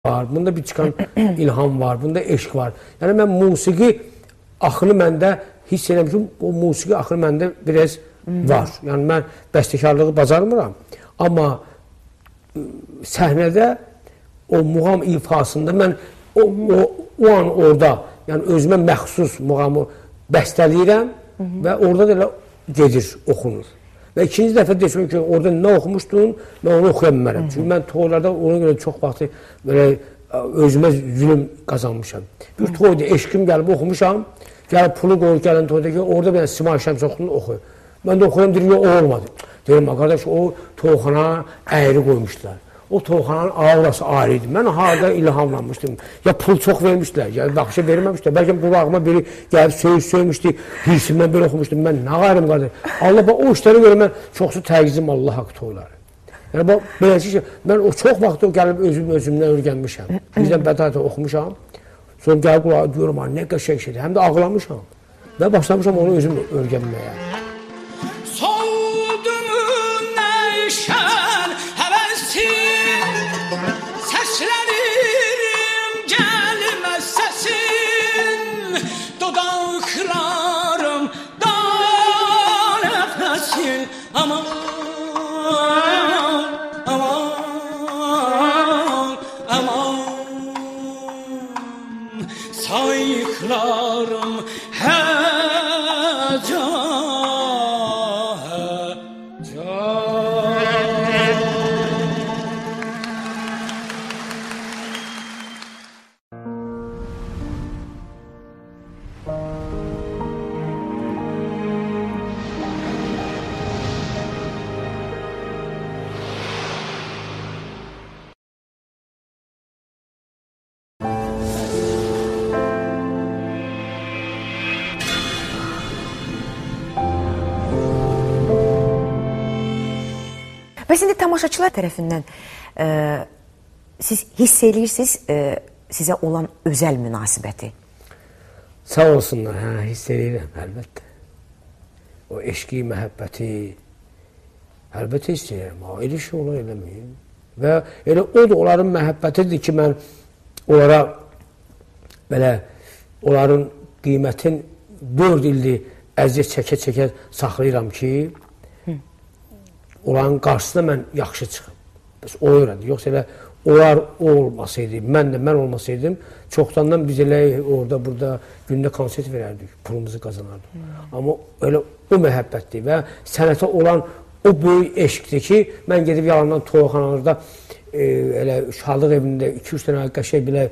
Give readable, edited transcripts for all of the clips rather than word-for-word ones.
var, bunda bir çıxan ilham var, bunda eşq var. Yəni mən musiqi axını məndə hiss edirəm ki, o musiqi axını məndə biraz var. Yəni mən bəstəkarlığı bacarmıram, amma səhnədə o muğam ifasında mən o an orada, yəni özümə məxsus muğamı bəstələyirəm və orada da elə gedir, oxunur. Və ikinci dəfə desəm ki, orada nə oxumuşdun, mən onu oxuya bilmərəm. Çünki mən toylarda ona görə çox vaxtı özümə zülüm qazanmışam. Bir toyda eşqim gəlib oxumuşam, gəlib pulu qoyur gələn toyda ki, orada mən Simay Şəms oxudum, oxuyur. Mən də oxuyam, deyirəm, o olmadı. Deyirəm, qardaş, o toyxana əyri qoymuşdular. O toyxananın aurası ayrıydı. Mən harada ilhamlanmışdım. Ya pul çox vermişdilər, ya baxışa verməmişdilər. Bəlkə qulağıma biri gəlib söymüşdü, hirsimdən belə oxumuşdum. Mən nə qayrım qardaş. Allah, o işlərə görə mən çoxsu təqizim Allah haqqı toyları. Yəni, beləsi ki, mən o çox vaxt gəlib özümdən öyrənmişəm. Bizdən bədayətə oxumuşam. Sonra gəlib qulağa diyorum, nə qəşəng şeydir. Həm də ağlamışam. Və başlamışam onu özüm öyrənməyə. Aman, aman, aman, sayıklarım heca, heca. Bəs indi tamaşaçılar tərəfindən siz hiss edirsiniz sizə olan özəl münasibəti? Sağ olsunlar, hiss edirəm, əlbəttə. O eşqi, məhəbbəti, əlbəttə hiss edirəm. Elə şey olar, eləməyim. Və elə o da onların məhəbbətidir ki, mən onlara belə, onların qiymətin 4 ildir əziyyət çəkə-çəkə saxlayıram ki, onların qarşısında mən yaxşı çıxım. Bəs o öyrəndi. Yoxsa elə onlar olmasaydı, mən olmasaydım, çoxdandan biz elə orada, burada gündə konsert verərdik, pulumuzu qazanardıq. Amma elə o məhəbbətdir və sənətə olan o böyük eşqdir ki, mən gedib yalandan toyxanalarda, elə şadlıq evində 2-3 dənə qəşəng belə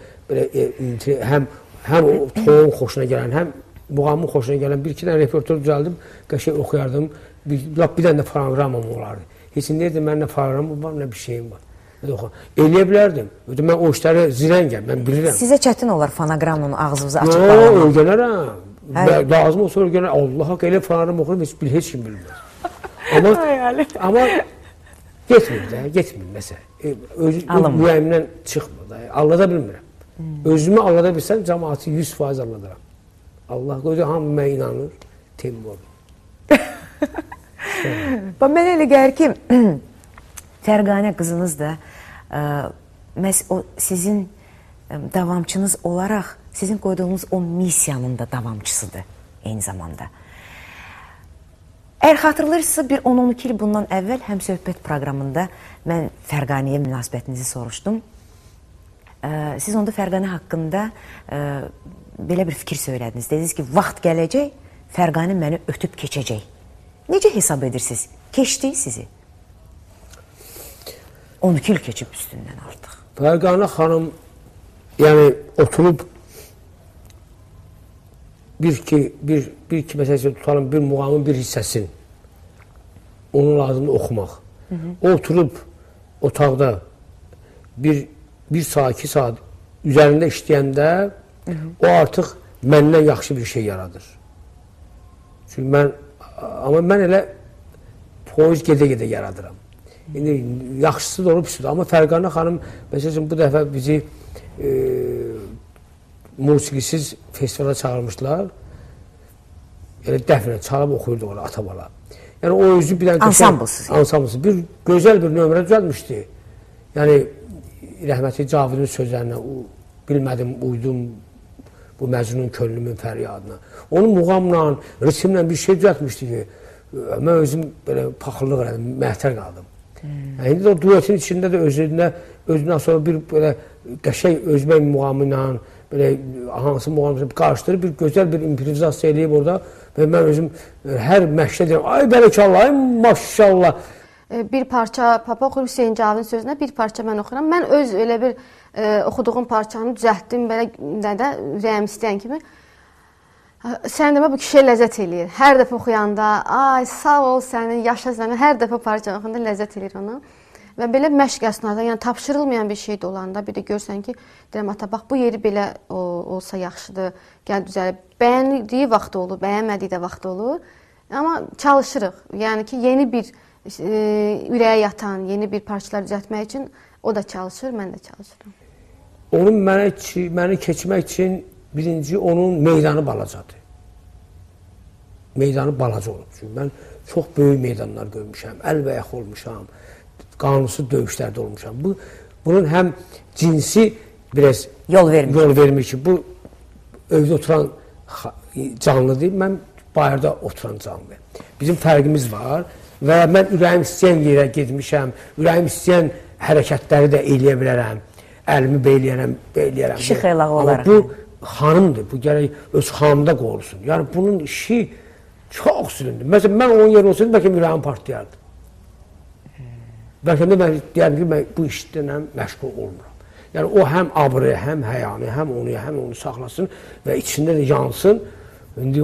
həm o toyun xoşuna gələn, həm muğamın xoşuna gələn 1-2 dənə repertuar düzəldim, qəşəng oxuyardım. Bir dənə də proqramım olardı. Heç deyirdim, mən nə proqramım var, nə bir şeyim var. Eləyə bilərdim. Mən o işləri zirəngəm, mən bilirəm. Sizə çətin olar fonoqramın ağzınızı açıb bağlamaq. Yox, öyrənərəm. Lazım olsa öyrənərəm. Allah haqq, elə proqram oxuyum, heç kim bilmir. Amma getmir məsələ. Müəyyimdən çıxmır. Allada bilmirəm. Özümü allada bilsəm, cəmaatı 100% alladaram. Allah qoydu, hamı mənə inanır, temim olur. Mənə elə gəlir ki, Fərqanə qızınız da sizin davamçınız olaraq sizin qoyduğunuz o missiyanın da davamçısıdır eyni zamanda. Əgər xatırlayırsınızsa, bir 10-12 il bundan əvvəl həm söhbət proqramında mən Fərqanəyə münasibətinizi soruşdum. Siz onda Fərqanə haqqında belə bir fikir söylədiniz. Dediniz ki, vaxt gələcək, Fərqanə məni ötüb keçəcək. Necə hesab edirsiniz? Keçdi sizi? 12 il keçib üstündən artıq. Fərqanə xanım, yəni oturub bir iki məsələsi tutalım, bir muğamın bir hissəsini, onun lazımdır oxumaq. O oturub otaqda bir saat, 2 saat üzərində işləyəndə o artıq məndən yaxşı bir şey yaradır. Çünki amma mən elə poez gedə-gedə yaradıram. İndi yaxşısı da olub üstüdür. Amma Fərqanə xanım, məsələn, bu dəfə bizi musiqisiz festivala çağırmışlar. Elə dəfnə çalıb oxuyurdu ona, ata-bala. Yəni o özü bir dənə ansamblsız. Bir gözəl bir nömrə düzəltmişdi. Yəni rəhmətli Cavidin sözlərinə bilmədim, uydum bu Məcnun könlümün fəryadına. Onun muğamla, ritimlə bir şey düzəltmişdi ki, mən özüm belə paxıllıq elədim, məhtər qaldım. İndi də o duetin içində də özündən sonra bir belə qəşəng özbək muğamı ilə, belə hansı muğamı qarışdırıb bir gözəl bir improvizasiya eləyib orada və mən özüm hər məşqdə deyirəm, ay bərəkallah, ay maşallah. Bir parça Papa oxuyur Hüseyin Cavidin sözünə, bir parça mən oxuram. Mən öz elə bir oxuduğum parçanı düzəltdim, belə də ürəyim istəyən kimi. Sən demə bu kişiyə ləzzət eləyir. Hər dəfə oxuyanda, ay sağ ol sənin, yaşa sənin, hər dəfə parça oxuyanda ləzzət eləyir ona. Və belə məşq əsnasında, yəni tapşırılmayan bir şey də olanda, bir də görsən ki, deyirəm, ata, bax, bu yeri belə olsa yaxşıdır, gəl düzəlib. Bəyəndiyi vaxt olur, bəyənmədiyi də vaxt olur. Amma çalışırıq. Yəni ki, yeni bir ürəyə yatan, yeni bir parçalar düzəltmək üçün o da çalışır, mən də çalışıram. Onun məni keçmək üçün birinci onun meydanı balacadır. Meydanı balaca olub. Çünki mən çox böyük meydanlar görmüşəm, əlbəyax olmuşam, qanunsuz döyüşlərdə olmuşam. Bunun həm cinsi biraz yol vermir ki, bu evdə oturan canlı deyil, mən bayırda oturan canlı. Bizim fərqimiz var və mən ürəyim istəyən yerə getmişəm, ürəyim istəyən hərəkətləri də eləyə bilərəm, əlimi beyləyərəm. Kişi xeylağı olaraq. Amma bu xanımdır, bu gərək öz xanımda qorusun. Yəni bunun işi çox süründür. Məsələn, mən onun yeri olsaydım, bəlkə ürəyim partlayardı. Bəlkə də mən deyərdim ki, mən bu işlə məşğul olmuram. Yəni o həm abrı, həm həyanı, həm onu saxlasın və içində də yansın. İndi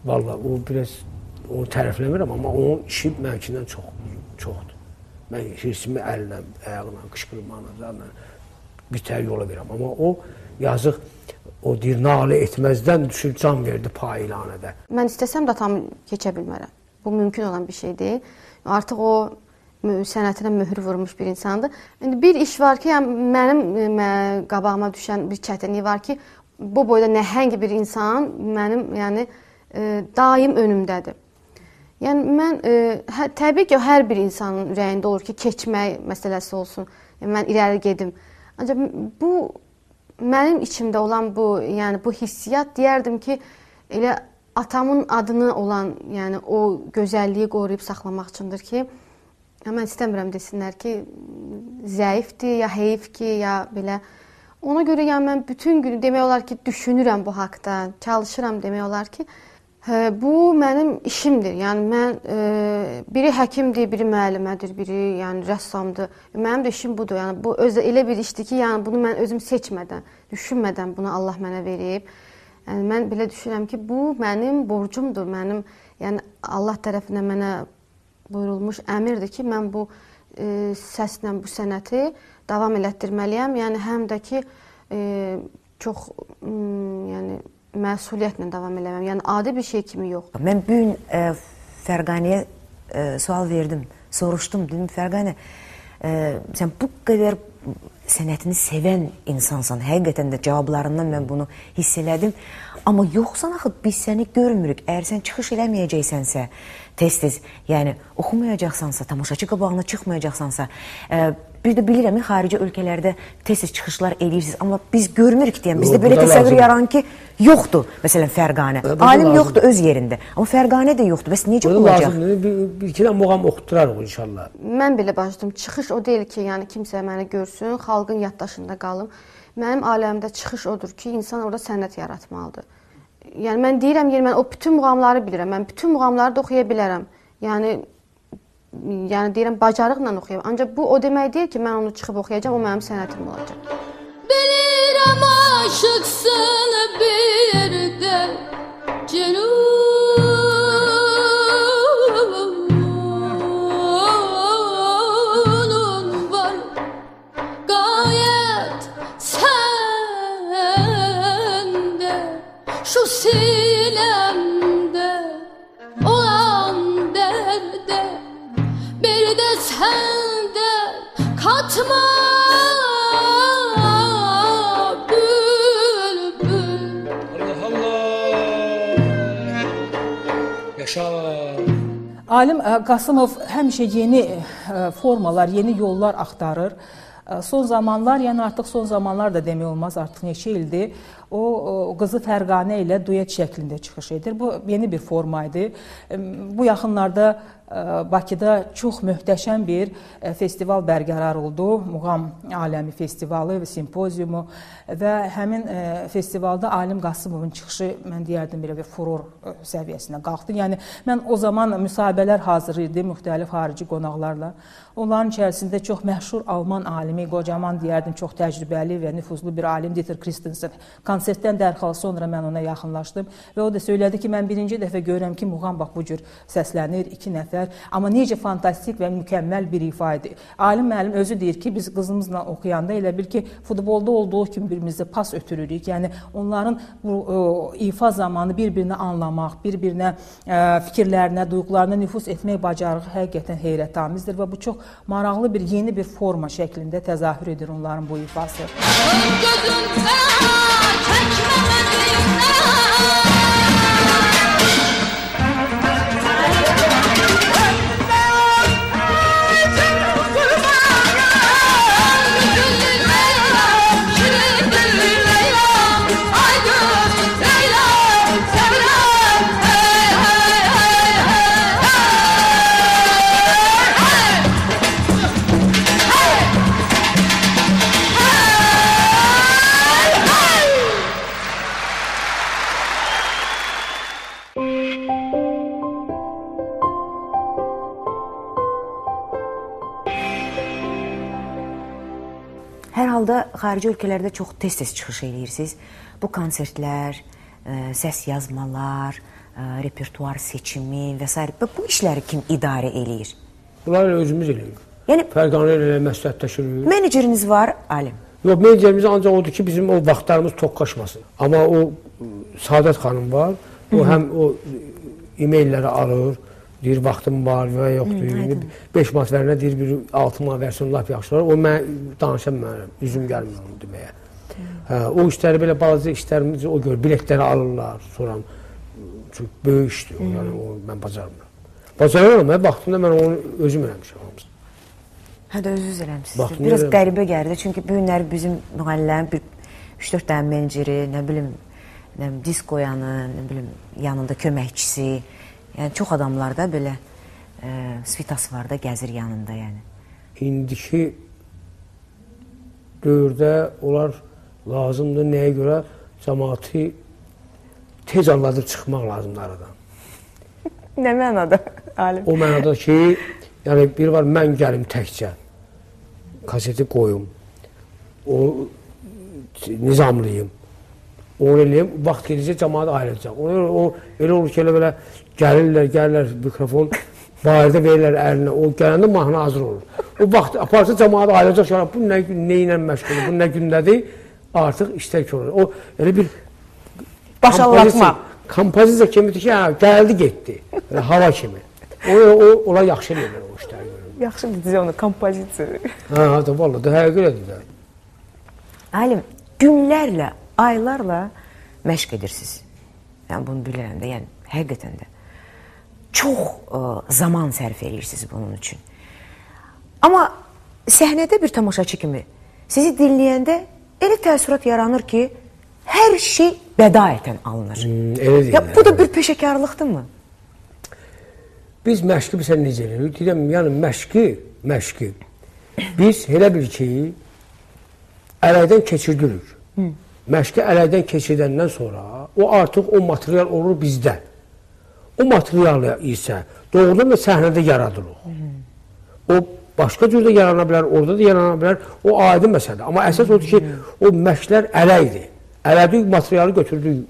vallahi o biraz onu tərəfləmirəm, amma onun işi mənkindən çoxdur. Mən hirsimi əllə, ayağla, qışqırmaqla bir tər yola verirəm. Amma o yazıq, o deyir, nalə etməzdən düşüb can verdi paylanədə. Mən istəsəm də tam keçə bilmərəm. Bu mümkün olan bir şey deyil. Artıq o sənətinə möhür vurmuş bir insandır. İndi bir iş var ki, yəni mənim qabağıma düşən bir çətinlik var ki, bu boyda nəhəng bir insan mənim yəni daim önümdədir. Yəni mən təbii ki, hər bir insanın ürəyində olur ki, keçmək məsələsi olsun. Yəni mən irəli gedim. Ancaq bu mənim içimdə olan bu hissiyat deyərdim ki, elə atamın adını olan, yəni o gözəlliyi qoruyub saxlamaq üçündür ki, mən istəmirəm desinlər ki, zəifdir, ya heyif ki, ya belə. Ona görə yəni mən bütün günü demək olar ki, düşünürəm bu haqda, çalışıram demək olar ki, bu mənim işimdir. Yəni mən biri həkimdir, biri müəllimədir, biri yəni rəssamdır. Mənim də işim budur. Yəni bu elə bir işdir ki, yəni bunu mən özüm seçmədən, düşünmədən bunu Allah mənə verib. Yəni mən belə düşünürəm ki, bu mənim borcumdur. Mənim yəni Allah tərəfindən mənə buyurulmuş əmirdir ki, mən bu səslə bu sənəti davam elətdirməliyəm. Yəni həm də ki çox yəni məsuliyyətlə davam eləməm. Yəni adi bir şey kimi yox. Mən bu gün Fərqaniyə sual verdim, soruşdum, dedim Fərqani, sən bu qədər sənətini sevən insansan, həqiqətən də cavablarından mən bunu hiss elədim. Amma yoxsan axı biz səni görmürük. Əgər sən çıxış eləməyəcəksənsə, tez-tez, yəni oxumayacaqsansa, tamaşaçı qabağına çıxmayacaqsansa, bir də bilirəm, xarici ölkələrdə tez-tez çıxışlar eləyirsiniz, amma biz görmürük deyəm. Bizdə belə təsəvvür yaran ki, yoxdur, məsələn, Fərqanə. Alim yoxdur öz yerində, amma Fərqanə də yoxdur. Bəs necə olacaq? Bir-iki də muğam oxuturarıq inşallah. Mən belə başladım. Çıxış o deyil ki, yəni kimsə məni görsün, xalqın yaddaşında qalım. Mənim aləmdə çıxış odur ki, insan orada sənət yaratmalıdır. Yəni mən deyirəm, mən o bütün muğamları bilirəm. Mən bütün muğamları da oxuya bilərəm. Yəni deyirəm, bacarıqla oxuyam. Ancaq bu o demək deyil ki, mən onu çıxıb oxuyacağam, o mənim sənətim olacaq. Bilirəm aşıqsın bir də cənunun var. Qayət səndə, şu siləmdə olan dərdə, bir də səndə katma bülbül. Allah Allah, yaşa. Alim Qasımov həmişə yeni formalar, yeni yollar axtarır. Son zamanlar, yəni artıq son zamanlar da demək olmaz, artıq neçə ildir o qızı Fərqanə ilə duet şəklində çıxış edir. Bu yeni bir forma idi. Bu yaxınlarda Bakıda çox möhtəşəm bir festival bərqərar oldu. Muğam Aləmi Festivalı və Simpoziumu və həmin festivalda Alim Qasımovun çıxışı, mən deyərdim, belə bir furor səviyyəsinə qalxdı. Yəni, mən o zaman müsahibələr hazır idi müxtəlif xarici qonaqlarla. Onların içərisində çox məşhur Alman alimi, qocaman deyərdim, çox təcrübəli və nüfuzlu bir alim Dieter Christensen. Konsertdən dərhal sonra mən ona yaxınlaşdım və o da söylədi ki, mən birinci dəfə görürəm ki, Muğam bax bu cür səslənir, 2 nəfər, amma necə fantastik və mükəmməl bir ifa edir. Alim müəllim özü deyir ki, biz qızımızla oxuyanda elə bil ki, futbolda olduğu kimi birimizə pas ötürürük. Yəni, onların bu ifa zamanı bir-birini anlamaq, bir-birinə fikirlərinə, duyğularına nüfuz etmək bacarığı həqiqətən heyrətamizdir və bu çox maraqlı bir, yeni bir forma şəklində təzahür edir onların bu ifası. Hər halda xarici ölkələrdə çox tez-tez çıxış edirsiniz. Bu konsertlər, səs yazmalar, repertuar seçimi və s. Bu işləri kim idarə eləyir? Bunları özümüz eləyirik. Yəni, Fərqanə ilə məsləhətləşirik. Meneceriniz var, Alim? Yox, menecerimiz ancaq odur ki, bizim o vaxtlarımız toqqaşmasın. Amma o Saadət xanım var, o həm o e-mailləri alır, deyir, vaxtım var və yoxdur. 5 manat verənə deyir, bir 6 manat versin, lap yaxşı var. O, mən danışam mənəm, üzüm gəlmir onu deməyə. O işləri, belə balaca işlərimizi o görür, biletləri alırlar, sonra. Çünki böyük işdir, yəni o, mən bacarmıram. Bacarıram, vaxtında mən onu özüm eləmişəm. Hə də özünüz eləmişsiniz. Biraz qəribə gəldi, çünki bu günləri bizim müğənnilərin 3-4 dənə meneceri, nə bilim, diskoyanı, nə bilim, yanında köməkçisi, yəni çox adamlarda belə svitası var da, gəzir yanında, yəni. İndiki dövrdə onlar lazımdır, nəyə görə cəmaatı tez anladıb çıxmaq lazımdır aradan. Nə mənada, Alim? O mənada ki, yəni bir var, mən gəlim təkcə, kaseti qoyum, o nizamlıyım, onu eləyim, vaxt gedəcək, cəmaat ayrılacaq. O, elə olur ki, elə belə gəlirlər, mikrofon bayırda verirlər əlinə, o gələndə mahnı hazır olur. O vaxt aparsa cəmaat ayrılacaq, bu nə ilə məşğul, bu nə gündədir, artıq işlər ki olur. O, elə bir başallatma. Kompozisiya kimidir ki, gəldi, getdi, hava kimi. Onlar yaxşı eləyirlər o işləri. Yaxşı deyiz onu, kompozisiya. Hə, valla, da həqiqədir də. Alim, günlərlə, aylarla məşq edirsiniz. Yəni, bunu bilirəm də, yəni, həqiqətən də. Çox zaman sərf edirsiniz bunun üçün. Amma səhnədə bir tamaşaçı kimi sizi dinləyəndə elə təəssürat yaranır ki, hər şey bədayətən alınır. Elə deyirlər. Bu da bir peşəkarlıqdırmı? Biz məşqi bizə necə eləyirik? Deyirəm, yəni məşqi biz elə bil ki, ələkdən keçirdirik. Məşqi ələkdən keçirdəndən sonra o artıq o material olur bizdə. O material isə doğrudan da səhnədə yaradılır. O başqa cürdə yarana bilər, orada da yarana bilər. O aydın məsələdir. Amma əsas odur ki, o məşqlər ələkdir. Ələdik materialı götürdük.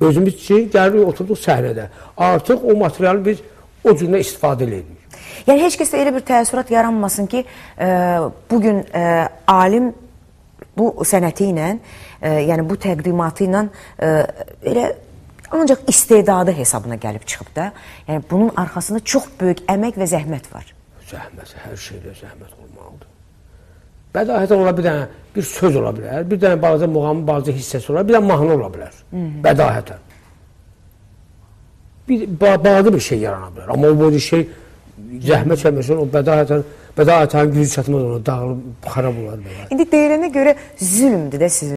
Özümüz üçün gəlirik, oturduq səhnədə. Artıq o materialı biz o cürlə istifadə edirik. Yəni, heç kəsdə elə bir təəssürat yaranmasın ki, bugün alim bu sənəti ilə, yəni bu təqdimatı ilə elə ancaq istedadı hesabına gəlib çıxıb da. Yəni, bunun arxasında çox böyük əmək və zəhmət var. Zəhmət, hər şeydə zəhmət olmalıdır. Bədahətən ola bir dənə, bir söz ola bilər, bir dənə balaca muğamın balaca hissəsi ola bilər, bir dənə mahnı ola bilər, bədahətən. Balaca bir şey yarana bilər, amma o böyle şey zəhmət çəkməsən o bədahətən gücü çatmaz ona, dağılıb xarab olar belə. İndi deyilənə görə zülmdür də sizin